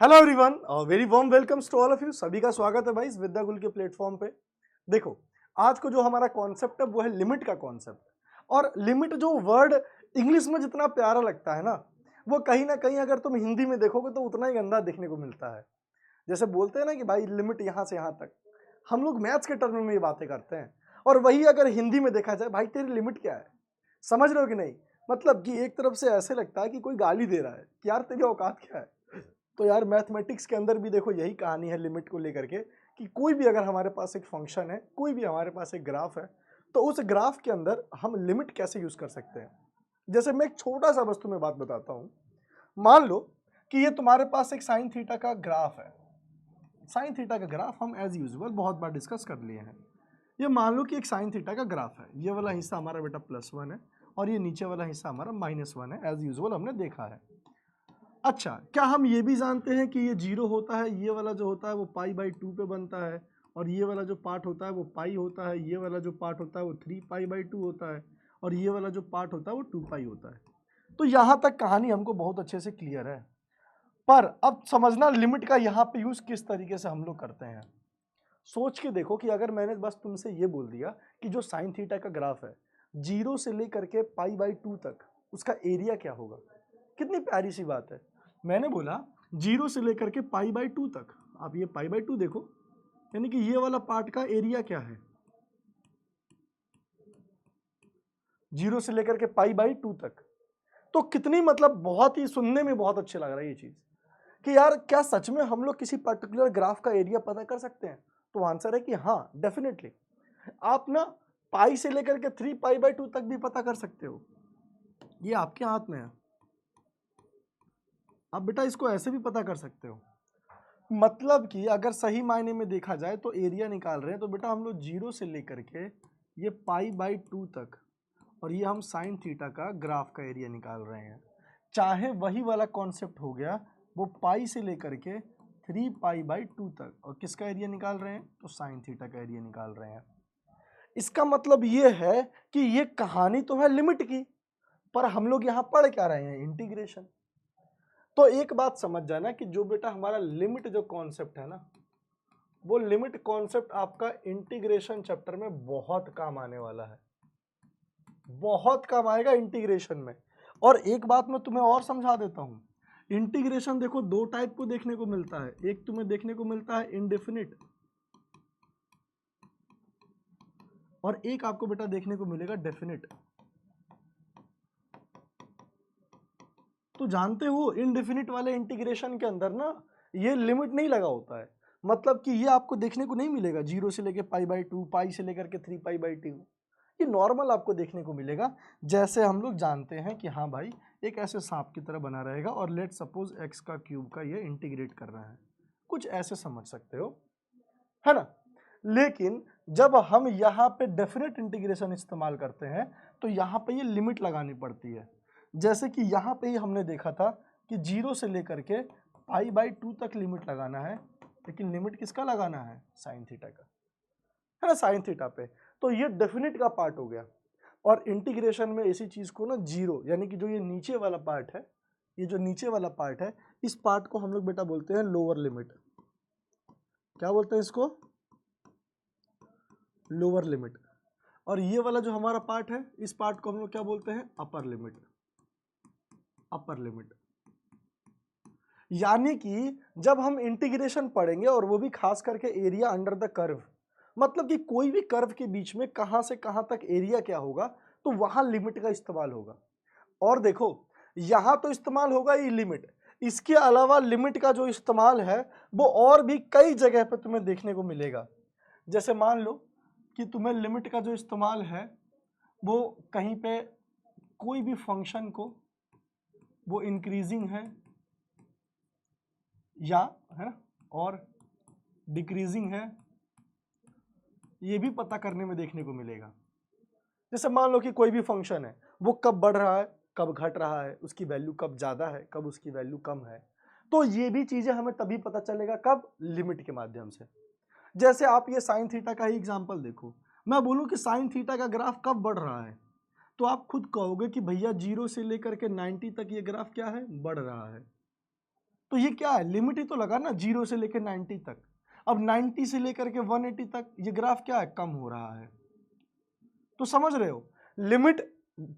Hello everyone, very warm welcomes to all of you. सभी का स्वागत है भाई इस विद्याकुल के प्लेटफॉर्म पे। देखो, आज को जो हमारा कॉन्सेप्ट है वो है लिमिट का कॉन्सेप्ट। और लिमिट जो वर्ड इंग्लिश में जितना प्यारा लगता है ना, वो कहीं ना कहीं अगर तुम हिंदी में देखोगे तो उतना ही गंदा देखने को मिलता है। जैसे बोलते हैं ना कि भाई लिमिट यहाँ से यहाँ तक, हम लोग मैथ्स के टर्म में ये बातें करते हैं। और वही अगर हिंदी में देखा जाए, भाई तेरी लिमिट क्या है, समझ रहे हो कि नहीं। मतलब कि एक तरफ से ऐसे लगता है कि कोई गाली दे रहा है कि यार तेरी औकात क्या है। तो यार मैथमेटिक्स के अंदर भी देखो यही कहानी है लिमिट को लेकर के, कि कोई भी अगर हमारे पास एक फंक्शन है, कोई भी हमारे पास एक ग्राफ है, तो उस ग्राफ के अंदर हम लिमिट कैसे यूज कर सकते हैं। जैसे मैं एक छोटा सा बस तुम्हें बात बताता हूं। मान लो कि ये तुम्हारे पास एक साइन थीटा का ग्राफ है। साइन थीटा का ग्राफ हम एज यूजुअल बहुत बार डिस्कस कर लिए हैं। ये मान लो कि एक साइन थीटा का ग्राफ है, ये वाला हिस्सा हमारा बेटा +1 है और ये नीचे वाला हिस्सा हमारा -1 है, एज यूजुअल हमने देखा है। अच्छा, क्या हम ये भी जानते हैं कि ये 0 होता है, ये वाला जो होता है वो π/2 पे बनता है, और ये वाला जो पार्ट होता है वो पाई होता है, ये वाला जो पार्ट होता है वो 3π/2 होता है, और ये वाला जो पार्ट होता है वो 2π होता है। तो यहाँ तक कहानी हमको बहुत अच्छे से क्लियर है। पर अब समझना लिमिट का यहाँ पे यूज किस तरीके से हम लोग करते हैं। सोच के देखो कि अगर मैंने बस तुमसे ये बोल दिया कि जो साइन थीटा का ग्राफ है 0 से लेकर के π/2 तक, उसका एरिया क्या होगा। कितनी प्यारी सी बात है। मैंने बोला 0 से लेकर के π/2 तक, आप ये π/2 देखो, यानी कि ये वाला पार्ट का एरिया क्या है 0 से लेकर के π/2 तक। तो कितनी मतलब बहुत ही सुनने में बहुत अच्छे लग रहा है ये चीज, कि यार क्या सच में हम लोग किसी पर्टिकुलर ग्राफ का एरिया पता कर सकते हैं। तो आंसर है कि हाँ, डेफिनेटली। आप ना पाई से लेकर के 3π/2 तक भी पता कर सकते हो, ये आपके हाथ में है। आप बेटा इसको ऐसे भी पता कर सकते हो। मतलब कि अगर सही मायने में देखा जाए तो एरिया निकाल रहे हैं, तो बेटा हम लोग 0 से लेकर के ये π/2 तक, और ये हम साइन थीटा का ग्राफ का एरिया निकाल रहे हैं। चाहे वही वाला कॉन्सेप्ट हो गया, वो पाई से लेकर के 3π/2 तक, और किसका एरिया निकाल रहे हैं, तो साइन थीटा का एरिया निकाल रहे हैं। इसका मतलब ये है कि ये कहानी तो है लिमिट की, पर हम लोग यहाँ पढ़ क्या रहे हैं, इंटीग्रेशन। तो एक बात समझ जाना कि जो बेटा हमारा लिमिट जो कॉन्सेप्ट है ना, वो लिमिट कॉन्सेप्ट आपका इंटीग्रेशन चैप्टर में बहुत काम आने वाला है, बहुत काम आएगा इंटीग्रेशन में। और एक बात मैं तुम्हें और समझा देता हूं, इंटीग्रेशन देखो दो टाइप को देखने को मिलता है। एक तुम्हें देखने को मिलता है इनडेफिनिट, और एक आपको बेटा देखने को मिलेगा डेफिनिट। तो जानते हो इनडेफिनिट वाले इंटीग्रेशन के अंदर ना ये लिमिट नहीं लगा होता है। मतलब कि ये आपको देखने को नहीं मिलेगा 0 से लेकर π/2, पाई से लेकर के 3π/2। ये नॉर्मल आपको देखने को मिलेगा, जैसे हम लोग जानते हैं कि हाँ भाई एक ऐसे सांप की तरह बना रहेगा, और लेट सपोज x का क्यूब का ये इंटीग्रेट कर रहा है, कुछ ऐसे समझ सकते हो, है ना। लेकिन जब हम यहाँ पे डेफिनेट इंटीग्रेशन इस्तेमाल करते हैं तो यहाँ पे ये लिमिट लगानी पड़ती है। जैसे कि यहाँ पे ही हमने देखा था कि 0 से लेकर के π/2 तक लिमिट लगाना है, लेकिन लिमिट किसका लगाना है, साइन थीटा का, है ना, साइन थीटा पे। तो ये डेफिनेट का पार्ट हो गया। और इंटीग्रेशन में इसी चीज को ना 0, यानी कि जो ये नीचे वाला पार्ट है, ये जो नीचे वाला पार्ट है, इस पार्ट को हम लोग बेटा बोलते हैं लोअर लिमिट। क्या बोलते हैं इसको, लोअर लिमिट। और ये वाला जो हमारा पार्ट है, इस पार्ट को हम लोग क्या बोलते हैं, अपर लिमिट। अपर लिमिट यानी कि जब हम इंटीग्रेशन पढ़ेंगे, और वो भी खास करके एरिया अंडर द कर्व, मतलब कि कोई भी कर्व के बीच में कहां से कहां तक एरिया क्या होगा, तो वहां लिमिट का इस्तेमाल होगा। और देखो यहां तो इस्तेमाल होगा ही लिमिट, इसके अलावा लिमिट का जो इस्तेमाल है वो और भी कई जगह पे तुम्हें देखने को मिलेगा। जैसे मान लो कि तुम्हें लिमिट का जो इस्तेमाल है वो कहीं पे कोई भी फंक्शन को वो इंक्रीजिंग है या, है ना, और डिक्रीजिंग है, ये भी पता करने में देखने को मिलेगा। जैसे मान लो कि कोई भी फंक्शन है, वो कब बढ़ रहा है, कब घट रहा है, उसकी वैल्यू कब ज्यादा है, कब उसकी वैल्यू कम है। तो ये भी चीजें हमें तभी पता चलेगा, कब, लिमिट के माध्यम से। जैसे आप ये साइन थीटा का ही एग्जांपल देखो, मैं बोलूं कि साइन थीटा का ग्राफ कब बढ़ रहा है, तो आप खुद कहोगे कि भैया 0 से लेकर के 90 तक ये ग्राफ क्या है, बढ़ रहा है। तो ये क्या है, लिमिट ही तो लगा ना 0 से लेकर 90 तक। अब 90 से लेकर के 180 तक ये ग्राफ क्या है, कम हो रहा है। तो समझ रहे हो, लिमिट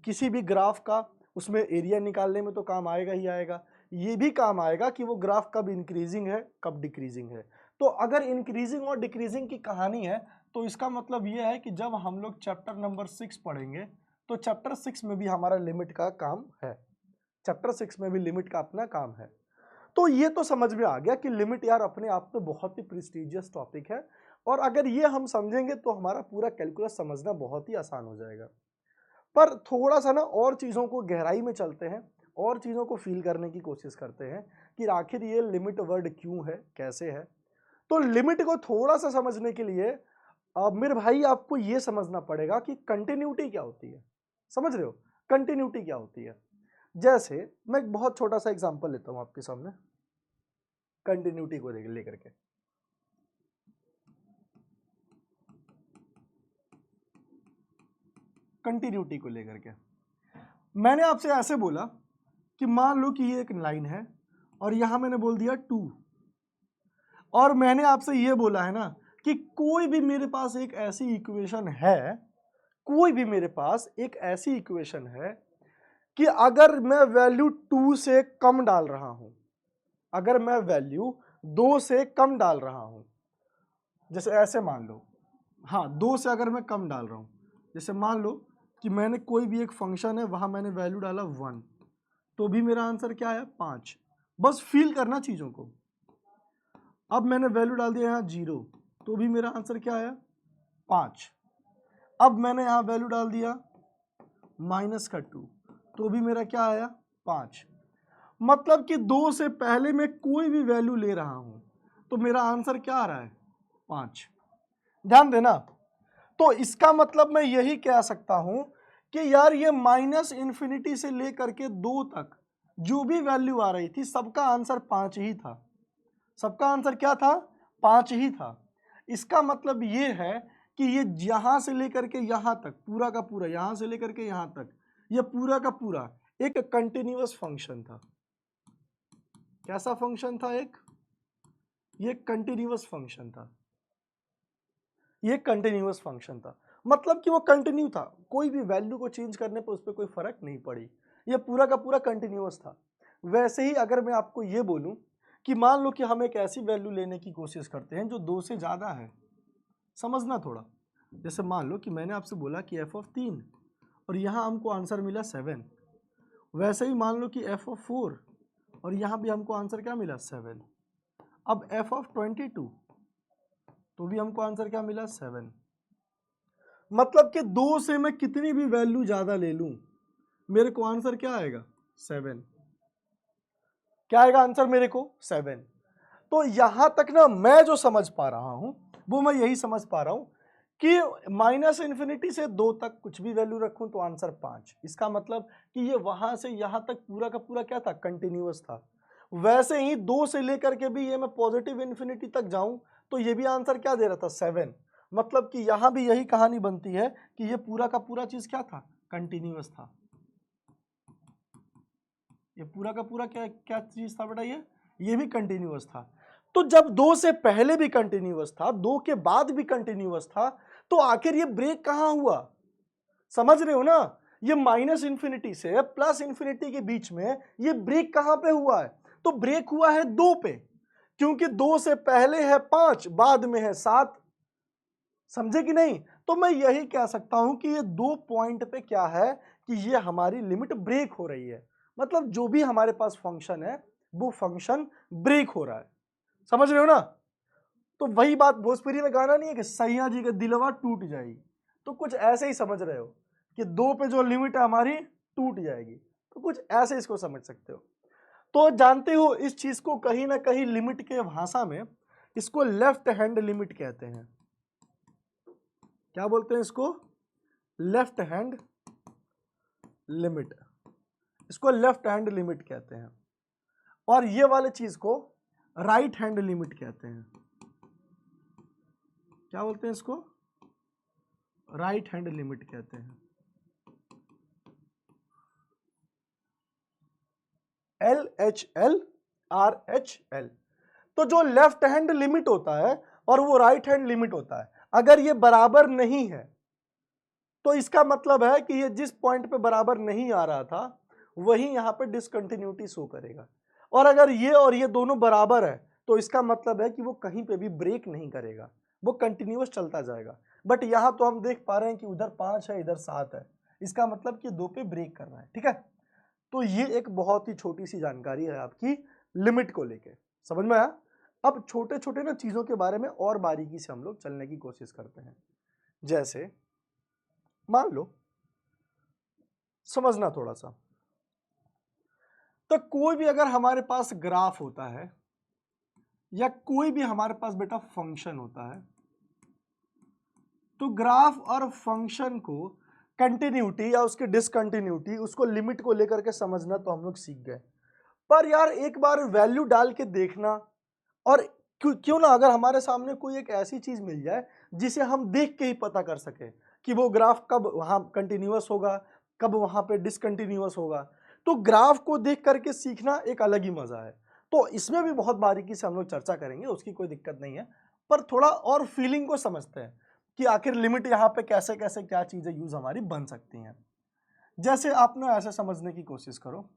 किसी भी ग्राफ का उसमें एरिया निकालने में तो काम आएगा ही आएगा, ये भी काम आएगा कि वो ग्राफ कब इंक्रीजिंग है कब डिक्रीजिंग है। तो अगर इंक्रीजिंग और डिक्रीजिंग की कहानी है तो इसका मतलब ये है कि जब हम लोग चैप्टर नंबर 6 पढ़ेंगे तो चैप्टर 6 में भी हमारा लिमिट का काम है, चैप्टर 6 में भी लिमिट का अपना काम है। तो ये तो समझ में आ गया कि लिमिट यार अपने आप में बहुत ही प्रेस्टिजियस टॉपिक है, और अगर ये हम समझेंगे तो हमारा पूरा कैलकुलस समझना बहुत ही आसान हो जाएगा। पर थोड़ा सा ना और चीज़ों को गहराई में चलते हैं और चीज़ों को फील करने की कोशिश करते हैं कि आखिर ये लिमिट वर्ड क्यों है, कैसे है। तो लिमिट को थोड़ा सा समझने के लिए मेरे भाई आपको ये समझना पड़ेगा कि कंटिन्यूटी क्या होती है। समझ रहे हो, कंटिन्यूटी क्या होती है। जैसे मैं एक बहुत छोटा सा एग्जांपल लेता हूं आपके सामने कंटिन्यूटी को लेकर के। कंटिन्यूटी को लेकर के मैंने आपसे ऐसे बोला कि मान लो कि ये एक लाइन है और यहां मैंने बोल दिया 2, और मैंने आपसे ये बोला है ना कि कोई भी मेरे पास एक ऐसी इक्वेशन है, कोई भी मेरे पास एक ऐसी इक्वेशन है कि अगर मैं वैल्यू 2 से कम डाल रहा हूं, अगर मैं वैल्यू 2 से कम डाल रहा हूं, जैसे ऐसे मान लो, हाँ 2 से अगर मैं कम डाल रहा हूं, जैसे मान लो कि मैंने कोई भी एक फंक्शन है वहां मैंने वैल्यू डाला 1, तो भी मेरा आंसर क्या है 5। बस फील करना चीजों को। अब मैंने वैल्यू डाल दिया यहाँ 0, तो भी मेरा आंसर क्या आया 5। अब मैंने यहाँ वैल्यू डाल दिया -2, तो भी मेरा क्या आया 5। मतलब कि 2 से पहले मैं कोई भी वैल्यू ले रहा हूं तो मेरा आंसर क्या आ रहा है 5। ध्यान देना। तो इसका मतलब मैं यही कह सकता हूं कि यार ये -∞ से लेकर के 2 तक जो भी वैल्यू आ रही थी सबका आंसर 5 ही था। सबका आंसर क्या था 5 ही था। इसका मतलब ये है कि ये यहां से लेकर के यहां तक पूरा का पूरा, यहां से लेकर के यहां तक ये पूरा का पूरा एक कंटिन्यूअस फंक्शन था। कैसा फंक्शन था, एक ये कंटिन्यूअस फंक्शन था, ये कंटिन्यूअस फंक्शन था। मतलब कि वो कंटिन्यू था, कोई भी वैल्यू को चेंज करने पर उस पर कोई फर्क नहीं पड़ी, ये पूरा का पूरा कंटिन्यूअस था। वैसे ही अगर मैं आपको ये बोलूं कि मान लो कि हम एक ऐसी वैल्यू लेने की कोशिश करते हैं जो 2 से ज़्यादा है, समझना थोड़ा। जैसे मान लो कि मैंने आपसे बोला कि f(3) और यहाँ हमको आंसर मिला 7, वैसे ही मान लो कि f(4) और यहाँ भी हमको आंसर क्या मिला 7। अब f(22) तो भी हमको आंसर क्या मिला 7। मतलब कि 2 से मैं कितनी भी वैल्यू ज़्यादा ले लूँ मेरे को आंसर क्या आएगा 7। क्या आएगा आंसर मेरे को 7। तो यहां तक ना मैं जो समझ पा रहा हूं वो मैं यही समझ पा रहा हूं कि -∞ से 2 तक कुछ भी वैल्यू रखूं तो आंसर 5। इसका मतलब कि ये वहां से यहां तक पूरा का पूरा क्या था, कंटिन्यूअस था। वैसे ही 2 से लेकर के भी ये मैं पॉजिटिव इन्फिनिटी तक जाऊं तो ये भी आंसर क्या दे रहा था 7। मतलब कि यहां भी यही कहानी बनती है कि ये पूरा का पूरा चीज क्या था, कंटिन्यूअस था। ये पूरा का पूरा क्या क्या चीज था बेटा, ये भी कंटिन्यूअस था। तो जब 2 से पहले भी कंटिन्यूअस था, 2 के बाद भी कंटिन्यूअस था, तो आखिर ये ब्रेक कहां हुआ, समझ रहे हो ना। ये -∞ से +∞ के बीच में ये ब्रेक कहां पे हुआ है, तो ब्रेक हुआ है 2 पे, क्योंकि 2 से पहले है 5 बाद में है 7। समझे कि नहीं। तो मैं यही कह सकता हूं कि ये 2 पॉइंट पे क्या है कि ये हमारी लिमिट ब्रेक हो रही है। मतलब जो भी हमारे पास फंक्शन है वो फंक्शन ब्रेक हो रहा है, समझ रहे हो ना। तो वही बात भोजपुरी में गाना नहीं है कि सैया जी का दिलवा टूट जाएगी, तो कुछ ऐसे ही समझ रहे हो कि 2 पे जो लिमिट है हमारी टूट जाएगी, तो कुछ ऐसे इसको समझ सकते हो। तो जानते हो इस चीज को कहीं ना कहीं लिमिट के भाषा में इसको लेफ्ट हैंड लिमिट कहते हैं। क्या बोलते हैं इसको, लेफ्ट हैंड लिमिट, इसको लेफ्ट हैंड लिमिट कहते हैं। और ये वाले चीज को राइट हैंड लिमिट कहते हैं। क्या बोलते हैं इसको, राइट हैंड लिमिट कहते हैं। LHL RHL। तो जो लेफ्ट हैंड लिमिट होता है और वो राइट हैंड लिमिट होता है, अगर ये बराबर नहीं है तो इसका मतलब है कि ये जिस पॉइंट पे बराबर नहीं आ रहा था वही यहां पे डिसकंटिन्यूटी शो करेगा। और अगर ये और ये दोनों बराबर है तो इसका मतलब है कि वो कहीं पे भी ब्रेक नहीं करेगा, वो कंटिन्यूअस चलता जाएगा। बट यहां तो हम देख पा रहे हैं कि उधर 5 है, इधर 7 है, इसका मतलब कि 2 पे ब्रेक कर रहा है। ठीक है, तो ये एक बहुत ही छोटी सी जानकारी है आपकी लिमिट को लेके, समझ में आया। अब छोटे छोटे ना चीजों के बारे में और बारीकी से हम लोग चलने की कोशिश करते हैं। जैसे मान लो, समझना थोड़ा सा, तो कोई भी अगर हमारे पास ग्राफ होता है या कोई भी हमारे पास बेटा फंक्शन होता है, तो ग्राफ और फंक्शन को कंटिन्यूटी या उसकी डिसकंटिन्यूटी, उसको लिमिट को लेकर के समझना तो हम लोग सीख गए। पर यार एक बार वैल्यू डाल के देखना, और क्यों ना अगर हमारे सामने कोई एक ऐसी चीज मिल जाए जिसे हम देख के ही पता कर सके कि वो ग्राफ कब वहां कंटिन्यूअस होगा, कब वहां पे डिसकंटिन्यूअस होगा, तो ग्राफ को देख करके सीखना एक अलग ही मजा है। तो इसमें भी बहुत बारीकी से हम लोग चर्चा करेंगे, उसकी कोई दिक्कत नहीं है। पर थोड़ा और फीलिंग को समझते हैं कि आखिर लिमिट यहाँ पे कैसे कैसे क्या चीजें यूज हमारी बन सकती हैं। जैसे आप ना ऐसे समझने की कोशिश करो,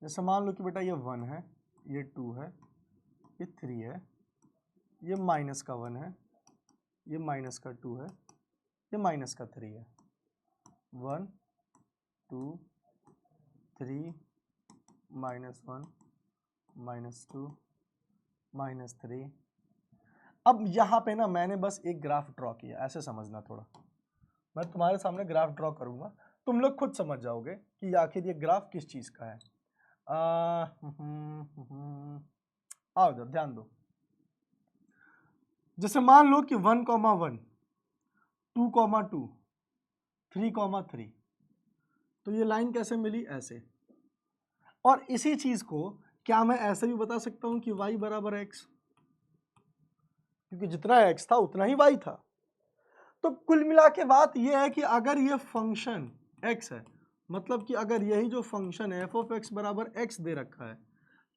जैसे मान लो कि बेटा ये 1 है, ये 2 है, ये 3 है, ये माइनस का 1 है, ये माइनस का 2 है, ये माइनस का 3 है। 1 2 3 -1 -2 -3। अब यहाँ पे ना मैंने बस एक ग्राफ ड्रॉ किया, ऐसे समझना थोड़ा। मैं तुम्हारे सामने ग्राफ ड्रॉ करूंगा, तुम लोग खुद समझ जाओगे कि आखिर ये ग्राफ किस चीज का है। आओ इधर ध्यान दो। जैसे मान लो कि 1,1 2,2 3,3, तो ये लाइन कैसे मिली, ऐसे। और इसी चीज को क्या मैं ऐसे भी बता सकता हूं कि y बराबर x, क्योंकि जितना x था उतना ही y था। तो कुल मिला के बात यह है कि अगर ये फंक्शन x है, मतलब कि अगर यही जो फंक्शन है f ऑफ x बराबर x दे रखा है,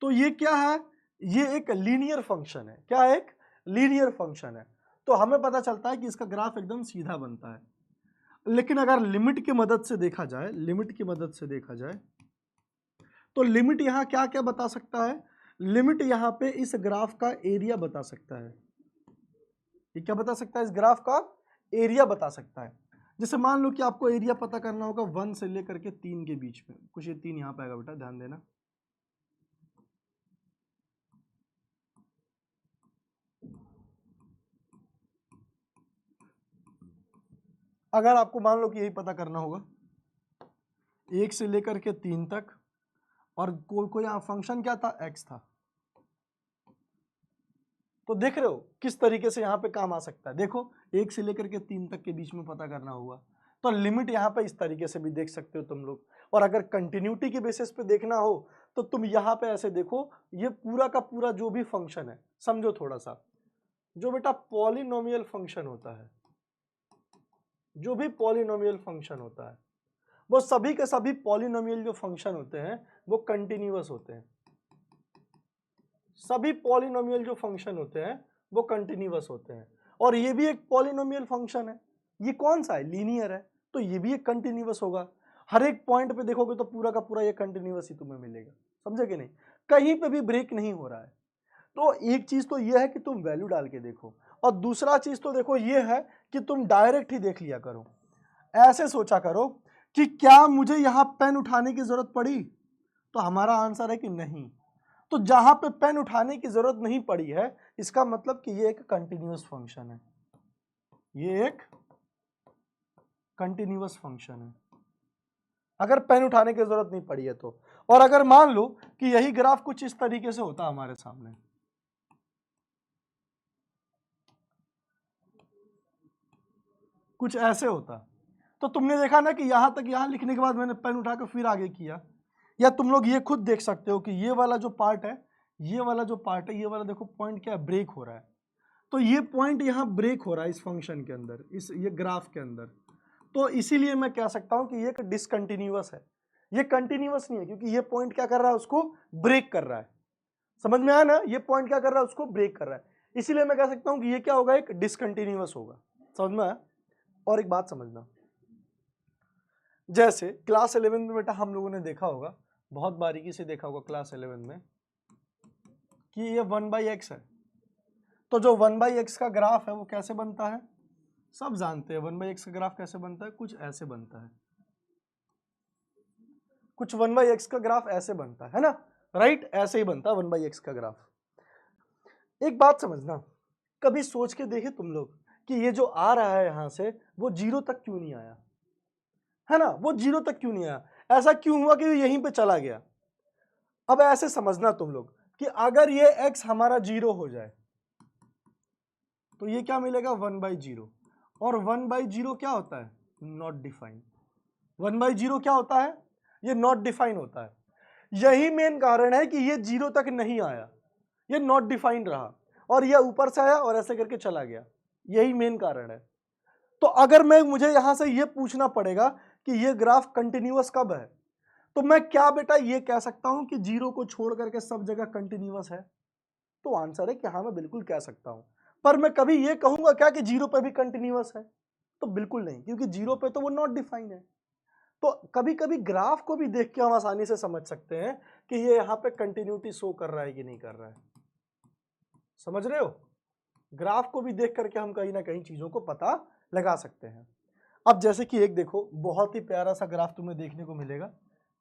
तो ये क्या है, ये एक लीनियर फंक्शन है। क्या है, एक लीनियर फंक्शन है। तो हमें पता चलता है कि इसका ग्राफ एकदम सीधा बनता है। लेकिन अगर लिमिट की मदद से देखा जाए, लिमिट की मदद से देखा जाए, तो लिमिट यहां क्या क्या बता सकता है, लिमिट यहां पे इस ग्राफ का एरिया बता सकता है। ये क्या बता सकता है, इस ग्राफ का एरिया बता सकता है। जैसे मान लो कि आपको एरिया पता करना होगा 1 से लेकर के 3 के बीच में, कुछ ये 3 यहां पे आएगा बेटा, ध्यान देना। अगर आपको मान लो कि यही पता करना होगा 1 से लेकर के 3 तक, और कोई यहाँ फंक्शन क्या था, x था, तो देख रहे हो किस तरीके से यहाँ पे काम आ सकता है। देखो 1 से लेकर के 3 तक के बीच में पता करना होगा, तो लिमिट यहाँ पे इस तरीके से भी देख सकते हो तुम लोग। और अगर कंटिन्यूटी के बेसिस पे देखना हो तो तुम यहाँ पे ऐसे देखो, ये पूरा का पूरा जो भी फंक्शन है, समझो थोड़ा सा, जो बेटा पॉलिनोमियल फंक्शन होता है, जो भी पॉलिनोमियल फंक्शन होता है, वो सभी के सभी पॉलिनोमियल जो फंक्शन होते हैं वो कंटिन्यूअस होते हैं। सभी पॉलिनोमियल जो फंक्शन होते हैं वो कंटिन्यूअस होते हैं। और ये भी एक पॉलिनोमियल फंक्शन है, ये कौन सा है, लीनियर है, तो ये भी एक कंटिन्यूअस होगा। हर एक पॉइंट पे देखोगे तो पूरा का पूरा ये कंटिन्यूअस ही तुम्हें मिलेगा, समझे कि नहीं, कहीं पे भी ब्रेक नहीं हो रहा है। तो एक चीज तो ये है कि तुम वैल्यू डाल के देखो, और दूसरा चीज तो देखो ये है कि तुम डायरेक्ट ही देख लिया करो। ऐसे सोचा करो कि क्या मुझे यहां पेन उठाने की जरूरत पड़ी, तो हमारा आंसर है कि नहीं। तो जहां पे पेन उठाने की जरूरत नहीं पड़ी है, इसका मतलब कि ये एक कंटिन्यूअस फंक्शन है, ये एक कंटिन्यूअस फंक्शन है अगर पेन उठाने की जरूरत नहीं पड़ी है तो। और अगर मान लो कि यही ग्राफ कुछ इस तरीके से होता हमारे सामने, कुछ ऐसे होता, तो तुमने देखा ना कि यहां तक, यहां लिखने के बाद मैंने पेन उठाकर फिर आगे किया, या तुम लोग ये खुद देख सकते हो कि ये वाला जो पार्ट है, ये वाला जो पार्ट है, ये वाला देखो पॉइंट क्या है, ब्रेक हो रहा है। तो ये पॉइंट यहां ब्रेक हो रहा है इस फंक्शन के अंदर, इस ये ग्राफ के अंदर। तो इसीलिए मैं कह सकता हूं कि ये एक डिसकंटिन्यूअस है। ये कंटिन्यूअस नहीं है, क्योंकि ये पॉइंट क्या कर रहा है, उसको ब्रेक कर रहा है। समझ में आया ना, ये पॉइंट क्या कर रहा है, उसको ब्रेक कर रहा है, इसीलिए मैं कह सकता हूं कि ये क्या होगा, एक डिसकंटिन्यूअस होगा। समझ में आया। और एक बात समझना, जैसे क्लास 11 में बेटा हम लोगों ने देखा होगा, बहुत बारीकी से देखा होगा क्लास 11 में, कि ये 1/x है। तो जो 1/x का ग्राफ है वो कैसे बनता है, सब जानते हैं 1/x का ग्राफ कैसे बनता है, कुछ ऐसे बनता है, कुछ 1/x का ग्राफ ऐसे बनता है ना, राइट, ऐसे ही बनता है 1/x का ग्राफ। एक बात समझना, कभी सोच के देखे तुम लोग कि ये जो आ रहा है यहां से, वो 0 तक क्यों नहीं आया, है ना, वो 0 तक क्यों नहीं आया, ऐसा क्यों हुआ कि यहीं पे चला गया। अब ऐसे समझना तुम लोग कि अगर ये x हमारा 0 हो जाए तो ये क्या मिलेगा, 1/0, और 1/0 क्या होता है, नॉट डिफाइंड। 1/0 क्या होता है, ये नॉट डिफाइन होता है। यही मेन कारण है कि ये 0 तक नहीं आया, ये नॉट डिफाइंड रहा, और ये ऊपर से आया और ऐसे करके चला गया, यही मेन कारण है। तो अगर मुझे यहां से ये पूछना पड़ेगा कि ये ग्राफ कंटिन्यूअस कब है, तो मैं क्या बेटा ये कह सकता हूं कि 0 को छोड़ करके सब जगह कंटिन्यूअस है, तो आंसर है कि हाँ, मैं बिल्कुल कह सकता हूं। पर मैं कभी ये कहूंगा क्या कि 0 पे भी कंटिन्यूअस है, तो बिल्कुल नहीं, क्योंकि 0 पे तो वो नॉट डिफाइन है। तो कभी कभी ग्राफ को भी देख के हम आसानी से समझ सकते हैं कि ये यहाँ पे कंटिन्यूटी शो कर रहा है कि नहीं कर रहा है। समझ रहे हो, ग्राफ को भी देख करके हम कहीं ना कहीं चीजों को पता लगा सकते हैं। अब जैसे कि एक देखो, बहुत ही प्यारा सा ग्राफ तुम्हें देखने को मिलेगा,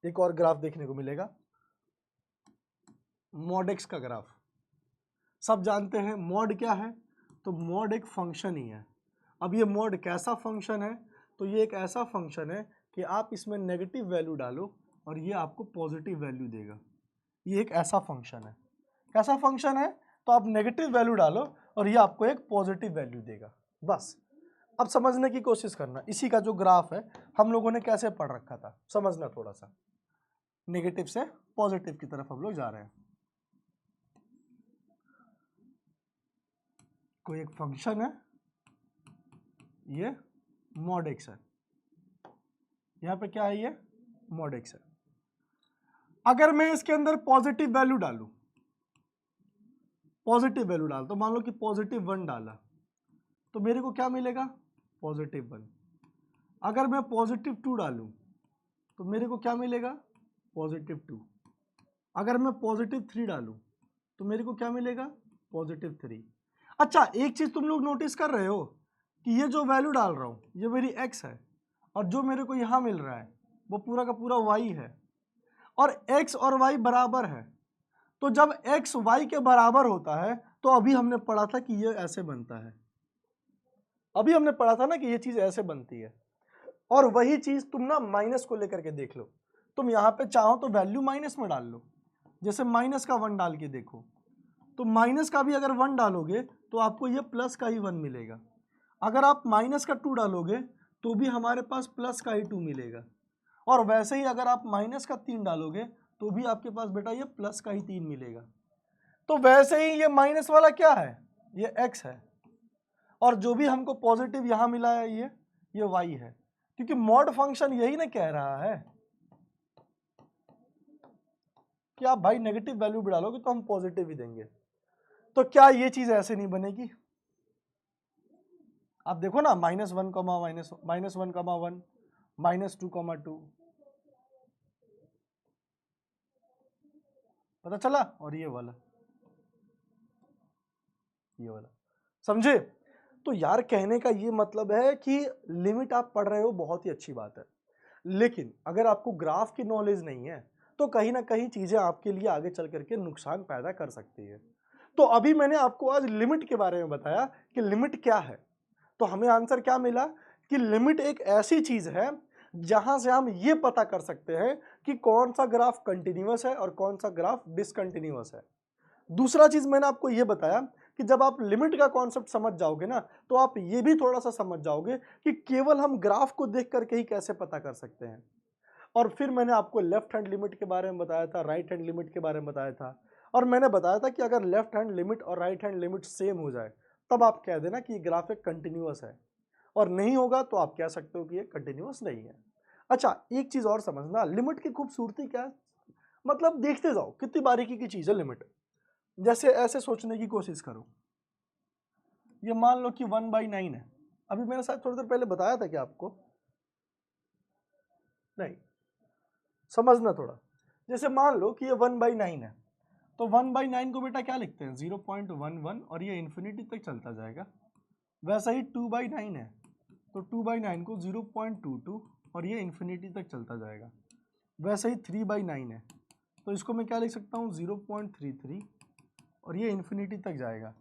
एक और ग्राफ देखने को मिलेगा, मॉड एक्स का ग्राफ। सब जानते हैं मॉड क्या है, तो मॉड एक फंक्शन ही है। अब ये मॉड कैसा फंक्शन है, तो ये एक ऐसा फंक्शन है कि आप इसमें नेगेटिव वैल्यू डालो और ये आपको पॉजिटिव वैल्यू देगा। ये एक ऐसा फंक्शन है। कैसा फंक्शन है, तो आप नेगेटिव वैल्यू डालो और ये आपको एक पॉजिटिव वैल्यू देगा, बस। अब समझने की कोशिश करना, इसी का जो ग्राफ है हम लोगों ने कैसे पढ़ रखा था, समझना थोड़ा सा। नेगेटिव से पॉजिटिव की तरफ हम लोग जा रहे हैं। कोई एक फंक्शन है, ये मॉड एक्स है, यहां पे क्या है, ये मॉड एक्स है। अगर मैं इसके अंदर पॉजिटिव वैल्यू डालूं, पॉजिटिव वैल्यू डाल, तो मान लो कि +1 डाला, तो मेरे को क्या मिलेगा, +1। अगर मैं +2 डालूं तो मेरे को क्या मिलेगा, +2। अगर मैं +3 डालूं तो मेरे को क्या मिलेगा, +3। अच्छा, एक चीज तुम लोग नोटिस कर रहे हो कि ये जो वैल्यू डाल रहा हूं ये मेरी x है, और जो मेरे को यहां मिल रहा है वो पूरा का पूरा y है, और x और y बराबर है। तो जब x y के बराबर होता है तो अभी हमने पढ़ा था कि ये ऐसे बनता है, अभी हमने पढ़ा था ना कि ये चीज ऐसे बनती है। और वही चीज तुम ना माइनस को लेकर के देख लो, तुम यहां पे चाहो तो वैल्यू माइनस में डाल लो, जैसे -का 1 डाल के देखो, तो माइनस का भी अगर 1 डालोगे तो आपको ये प्लस का ही 1 मिलेगा। अगर आप -2 डालोगे तो भी हमारे पास प्लस का ही 2 मिलेगा, और वैसे ही अगर आप -3 डालोगे तो भी आपके पास बेटा ये प्लस का ही 3 मिलेगा। तो वैसे ही ये माइनस वाला क्या है, ये x है, और जो भी हमको पॉजिटिव यहां मिला है ये y है, क्योंकि मॉड फंक्शन यही ना कह रहा है कि आप भाई नेगेटिव वैल्यू भी डालोगे तो हम पॉजिटिव ही देंगे। तो क्या ये चीज ऐसे नहीं बनेगी, आप देखो ना, -1, -1, -1, -2, पता चला, और ये वाला समझे। तो यार कहने का ये मतलब है कि लिमिट आप पढ़ रहे हो, बहुत ही अच्छी बात है, लेकिन अगर आपको ग्राफ की नॉलेज नहीं है तो कहीं ना कहीं चीजें आपके लिए आगे चल करके नुकसान पैदा कर सकती है। तो अभी मैंने आपको आज लिमिट के बारे में बताया कि लिमिट क्या है, तो हमें आंसर क्या मिला कि लिमिट एक ऐसी चीज है जहां से हम ये पता कर सकते हैं कि कौन सा ग्राफ कंटिन्यूअस है और कौन सा ग्राफ डिसकंटिन्यूअस है। दूसरा चीज मैंने आपको ये बताया कि जब आप लिमिट का कॉन्सेप्ट समझ जाओगे ना, तो आप ये भी थोड़ा सा समझ जाओगे कि केवल हम ग्राफ को देख करके ही कैसे पता कर सकते हैं। और फिर मैंने आपको लेफ्ट हैंड लिमिट के बारे में बताया था, राइट हैंड लिमिट के बारे में बताया था, और मैंने बताया था कि अगर लेफ्ट हैंड लिमिट और राइट हैंड लिमिट सेम हो जाए तब आप कह देना कि ये ग्राफ एक कंटिन्यूअस है, और नहीं होगा तो आप कह सकते हो कि ये कंटिन्यूअस नहीं है। अच्छा, एक चीज और समझना, लिमिट की खूबसूरती क्या है, मतलब देखते जाओ कितनी बारीकी की चीज है लिमिट। जैसे ऐसे सोचने की कोशिश करो, ये मान लो कि 1/9 है। अभी मैंने शायद थोड़ी देर पहले बताया था क्या आपको, नहीं, समझना थोड़ा। जैसे मान लो कि ये 1/9 है, तो 1/9 को बेटा क्या लिखते हैं, 0.11, और ये इन्फिनिटी तक चलता जाएगा। वैसा ही 2/9 है, तो 2/9 को 0.22, और ये इन्फिनिटी तक चलता जाएगा। वैसे ही 3/9 है, तो इसको मैं क्या लिख सकता हूँ, 0.33, और ये इन्फिनिटी तक जाएगा।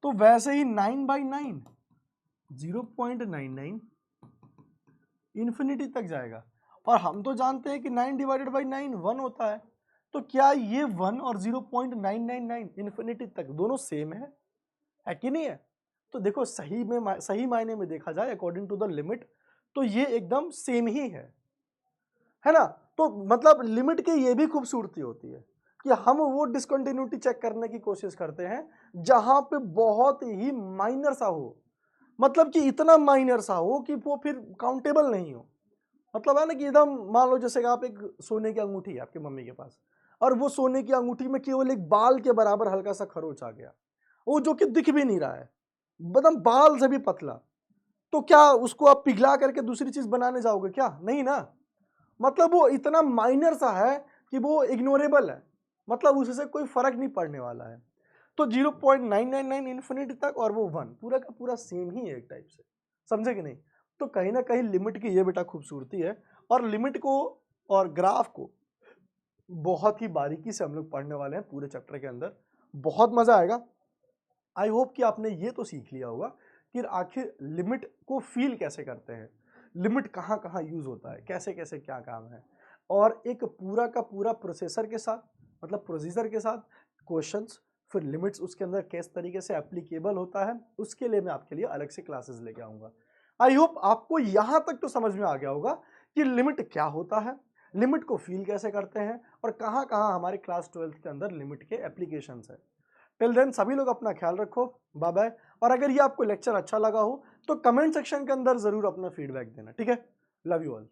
तो वैसे ही 9/9 0.99 इन्फिनिटी तक जाएगा। और हम तो जानते हैं कि 9/9 1 होता है, तो क्या ये 1 और 0.999 इन्फिनिटी तक दोनों सेम है कि नहीं है? तो देखो सही मायने में देखा जाए अकॉर्डिंग टू द लिमिट, तो ये एकदम सेम ही है ना? तो मतलब लिमिट की ये भी खूबसूरती होती है कि हम वो डिसकंटिन्यूटी चेक करने की कोशिश करते हैं जहां पे बहुत ही माइनर सा हो, मतलब कि इतना माइनर सा हो कि वो फिर काउंटेबल नहीं हो। मतलब है ना कि एकदम मान लो जैसे कि आप एक सोने की अंगूठी है आपकी मम्मी के पास, और वो सोने की अंगूठी में केवल एक बाल के बराबर हल्का सा खरोच आ गया, वो जो कि दिख भी नहीं रहा है, एकदम बाल से भी पतला, तो क्या उसको आप पिघला करके दूसरी चीज बनाने जाओगे क्या? नहीं ना। मतलब वो इतना माइनर सा है कि वो इग्नोरेबल है, मतलब उससे कोई फर्क नहीं पड़ने वाला है। तो 0.999 इन्फिनिटी तक और वो 1 पूरा का पूरा सेम ही है एक टाइप से, समझे कि नहीं? तो कहीं ना कहीं लिमिट की ये बेटा खूबसूरती है, और लिमिट को और ग्राफ को बहुत ही बारीकी से हम लोग पढ़ने वाले हैं पूरे चैप्टर के अंदर, बहुत मजा आएगा। आई होप कि आपने ये तो सीख लिया होगा कि आखिर लिमिट को फील कैसे करते हैं, लिमिट कहाँ कहाँ यूज होता है, कैसे कैसे क्या काम है, और एक पूरा का पूरा प्रोसेसर के साथ, मतलब प्रोसीजर के साथ क्वेश्चंस, फिर लिमिट्स उसके अंदर किस तरीके से एप्लीकेबल होता है, उसके लिए मैं आपके लिए अलग से क्लासेस लेके आऊंगा। आई होप आपको यहां तक तो समझ में आ गया होगा कि लिमिट क्या होता है, लिमिट को फील कैसे करते हैं, और कहाँ कहाँ हमारे क्लास 12th के अंदर लिमिट के एप्लीकेशंस है। टिल देन सभी लोग अपना ख्याल रखो, बाय बाय। और अगर ये आपको लेक्चर अच्छा लगा हो तो कमेंट सेक्शन के अंदर जरूर अपना फीडबैक देना, ठीक है? Love you all.